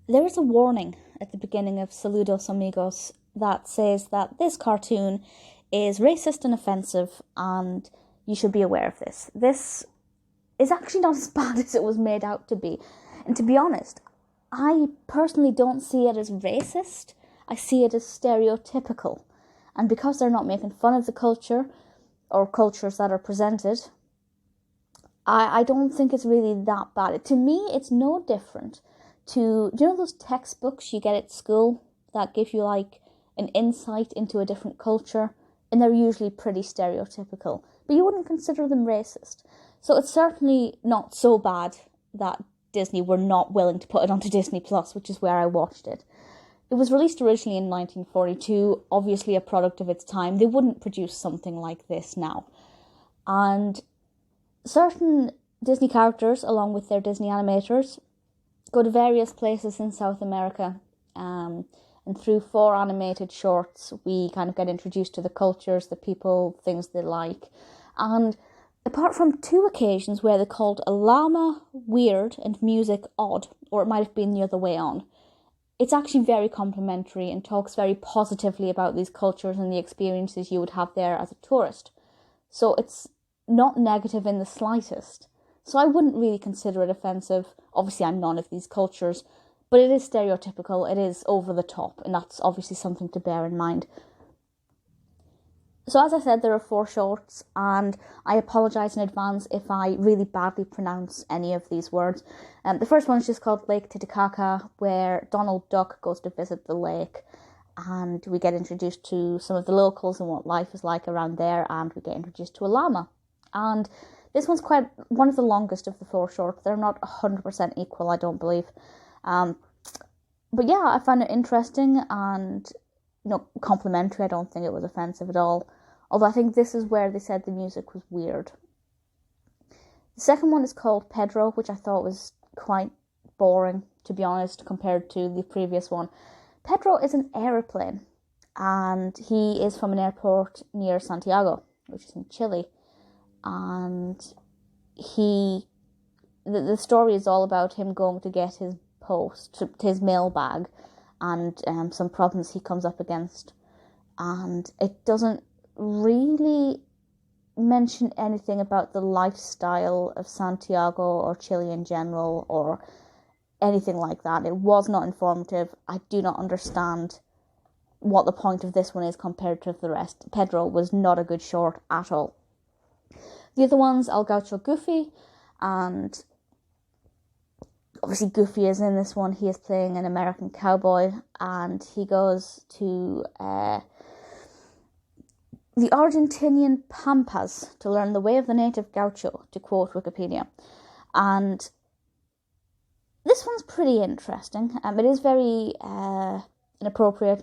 There is a warning at the beginning of Saludos Amigos that says that this cartoon is racist and offensive and you should be aware of this. This is actually not as bad as it was made out to be. And to be honest, I personally don't see it as racist. I see it as stereotypical. And because they're not making fun of the culture or cultures that are presented, I don't think it's really that bad. To me, it's no different to, do you know those textbooks you get at school that give you like an insight into a different culture? And they're usually pretty stereotypical, but you wouldn't consider them racist. So it's certainly not so bad that Disney were not willing to put it onto Disney Plus, which is where I watched it. It was released originally in 1942, obviously a product of its time. They wouldn't produce something like this now. And certain Disney characters, along with their Disney animators, go to various places in South America. And through 4 animated shorts, we kind of get introduced to the cultures, the people, things they like. And apart from 2 occasions where they called a llama weird and music odd, or it might have been the other way on, it's actually very complimentary and talks very positively about these cultures and the experiences you would have there as a tourist. So it's not negative in the slightest. So I wouldn't really consider it offensive. Obviously, I'm none of these cultures, but it is stereotypical, it is over the top, and that's obviously something to bear in mind. So as I said, there are 4 shorts, and I apologise in advance if I really badly pronounce any of these words. The first one is just called Lake Titicaca, where Donald Duck goes to visit the lake, and we get introduced to some of the locals and what life is like around there, and we get introduced to a llama. And this one's quite one of the longest of the 4 shorts. They're not 100% equal, I don't believe. But yeah, I found it interesting and complimentary. I don't think it was offensive at all. Although I think this is where they said the music was weird. The second one is called Pedro, which I thought was quite boring, to be honest, compared to the previous one. Pedro is an aeroplane, and he is from an airport near Santiago, which is in Chile. And the story is all about him going to get his post, his mail bag, and some problems he comes up against. And it doesn't really mention anything about the lifestyle of Santiago or Chile in general or anything like that. It was not informative. I do not understand what the point of this one is compared to the rest. Pedro was not a good short at all. The other one's El Gaucho Goofy, and obviously Goofy is in this one. He is playing an American cowboy, and he goes to the Argentinian Pampas to learn the way of the native gaucho, to quote Wikipedia. And this one's pretty interesting. It is very inappropriate.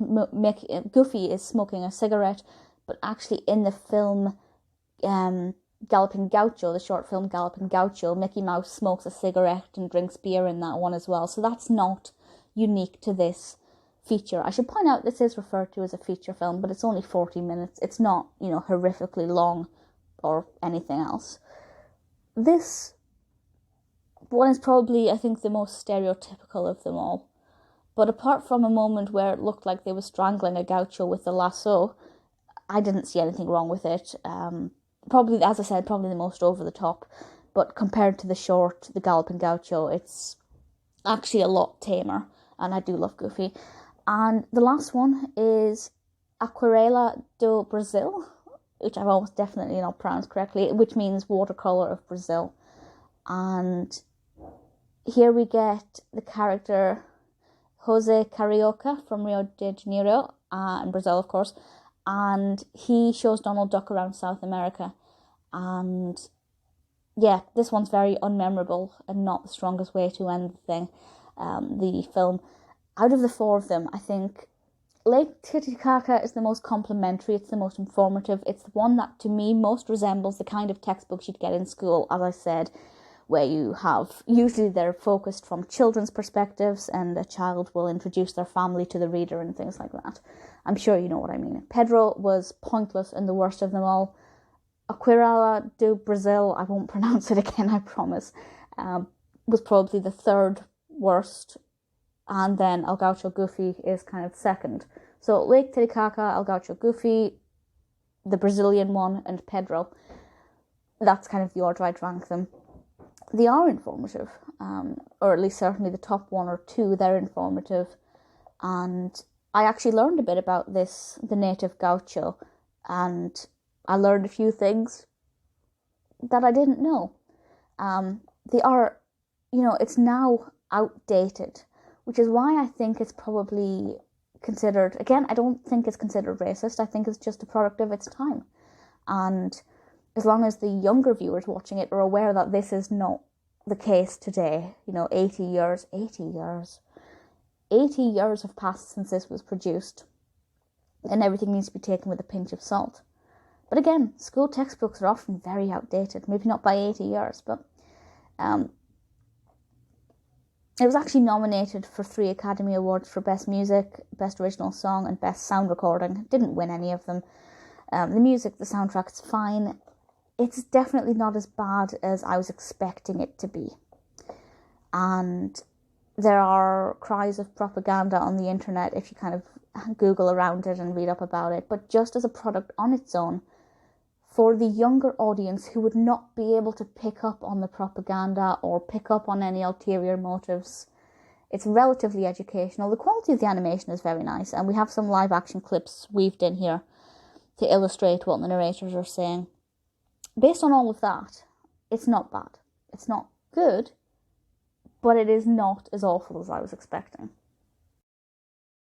Goofy is smoking a cigarette, but actually in the film Galloping Gaucho, the short film Galloping Gaucho, Mickey Mouse smokes a cigarette and drinks beer in that one as well. So that's not unique to this feature. I should point out this is referred to as a feature film, but it's only 40 minutes. It's not, horrifically long or anything else. This one is probably, I think, the most stereotypical of them all. But apart from a moment where it looked like they were strangling a gaucho with a lasso, I didn't see anything wrong with it. Probably, as I said, probably the most over the top. But compared to the short, the Galloping Gaucho, it's actually a lot tamer. And I do love Goofy. And the last one is Aquarela do Brasil, which I've almost definitely not pronounced correctly, which means watercolor of Brazil. And here we get the character Jose Carioca from Rio de Janeiro, in Brazil, of course. And he shows Donald Duck around South America. And yeah, this one's very unmemorable and not the strongest way to end the film. Out of the 4 of them, I think Lake Titicaca is the most complimentary, it's the most informative, it's the one that to me most resembles the kind of textbooks you'd get in school, as I said, where you have, usually they're focused from children's perspectives and a child will introduce their family to the reader and things like that. I'm sure you know what I mean. Pedro was pointless and the worst of them all. Aquarela do Brasil, I won't pronounce it again, I promise, was probably the 3rd worst. and then El Gaucho Goofy is kind of second. So Lake Titicaca, El Gaucho Goofy, the Brazilian one, and Pedro. That's kind of the order I'd rank them. They are informative, or at least certainly the top one or two, they're informative. And I actually learned a bit about the native gaucho, and I learned a few things that I didn't know. They are, it's now outdated, which is why I think it's probably considered, again, I don't think it's considered racist. I think it's just a product of its time. And as long as the younger viewers watching it are aware that this is not the case today, 80 years have passed since this was produced, and everything needs to be taken with a pinch of salt. But again, school textbooks are often very outdated, maybe not by 80 years, but it was actually nominated for 3 Academy Awards for Best Music, Best Original Song, and Best Sound Recording. Didn't win any of them. The music, the soundtrack's fine. It's definitely not as bad as I was expecting it to be. And there are cries of propaganda on the internet if you kind of Google around it and read up about it. But just as a product on its own, for the younger audience who would not be able to pick up on the propaganda or pick up on any ulterior motives, it's relatively educational. The quality of the animation is very nice, and we have some live action clips weaved in here to illustrate what the narrators are saying. Based on all of that, it's not bad. It's not good, but it is not as awful as I was expecting.